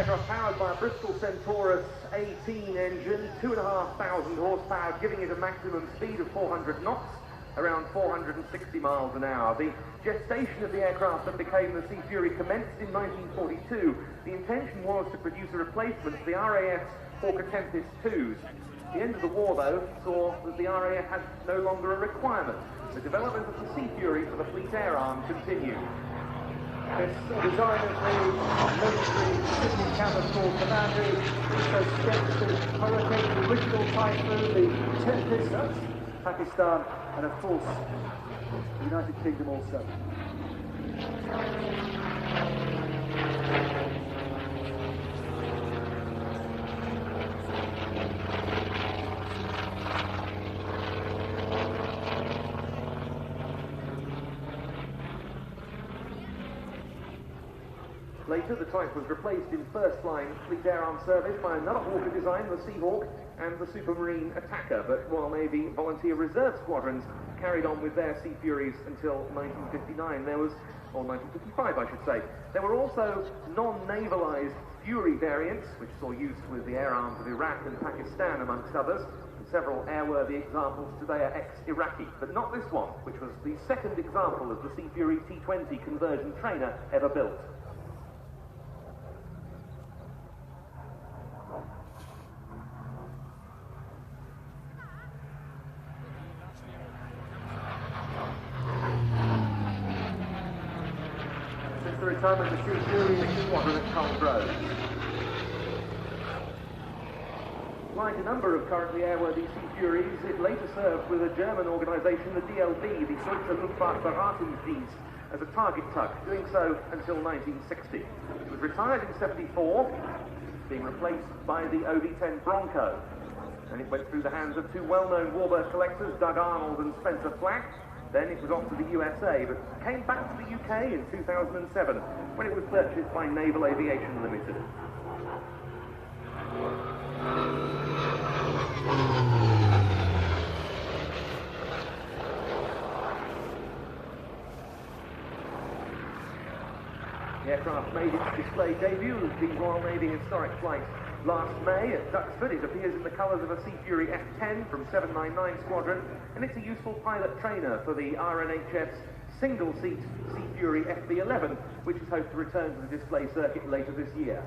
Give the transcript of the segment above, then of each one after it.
aircraft powered by a Bristol Centaurus 18 engine, 2,500 horsepower, giving it a maximum speed of 400 knots, around 460 miles an hour. The gestation of the aircraft that became the Sea Fury commenced in 1942. The intention was to produce a replacement for the RAF Hawker Tempest IIs. The end of the war, though, saw that the RAF had no longer a requirement. The development of the Sea Fury for the Fleet Air Arm continued. This design of the military Sydney Cabin Corps Commander also sketched the Hurricane, the original Typhoon, the Tempest, that's Pakistan, and of course, the United Kingdom also. Later, the type was replaced in first-line Fleet Air Arm service by another Hawker design, the Seahawk, and the Supermarine Attacker, but Royal Navy Volunteer Reserve Squadrons carried on with their Sea Furies until 1959. Or 1955, I should say. There were also non-navalised Fury variants, which saw use with the air arms of Iraq and Pakistan, amongst others. And several airworthy examples today are ex-Iraqi, but not this one, which was the second example of the Sea Fury T20 conversion trainer ever built. The retirement of the Sea Fury Squadron at Carlsgrove. Like a number of currently airworthy Sea Furies, it later served with a German organisation, the DLB, the Deutsche Luftfahrtberatungsdienst, as a target tug, doing so until 1960. It was retired in 74, being replaced by the OV-10 Bronco, and it went through the hands of two well-known warbird collectors, Doug Arnold and Spencer Flack. Then it was off to the USA, but came back to the UK in 2007, when it was purchased by Naval Aviation Limited. The aircraft made its display debut at the Royal Navy Historic Flight last May at Duxford. It appears in the colours of a Sea Fury F10 from 799 Squadron, and it's a useful pilot trainer for the RNHF's single-seat Sea Fury FB11, which is hoped to return to the display circuit later this year.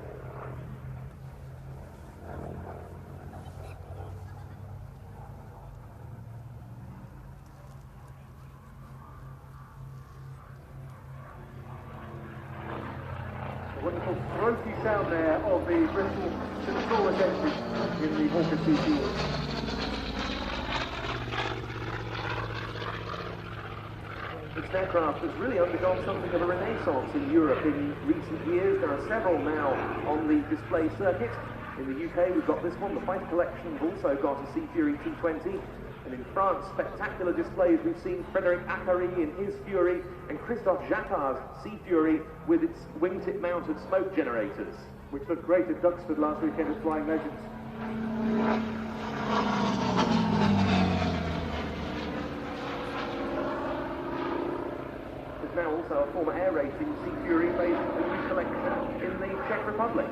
Wonderful throaty sound there of the Bristol Centaurus engine in the Hawker Sea Fury. This aircraft has really undergone something of a renaissance in Europe in recent years. There are several now on the display circuit. In the UK, we've got this one. The Fighter Collection has also got a Sea Fury T20. And in France, spectacular displays. We've seen Frédéric Acquary in his Fury and Christophe Jattard's Sea Fury with its wingtip-mounted smoke generators, which looked great at Duxford last weekend at Flying Legends. There's now also a former air racing Sea Fury based in the new collection in the Czech Republic.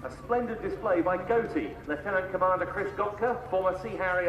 A splendid display by Goatee, Lieutenant Commander Chris Gotka, former Sea Harrier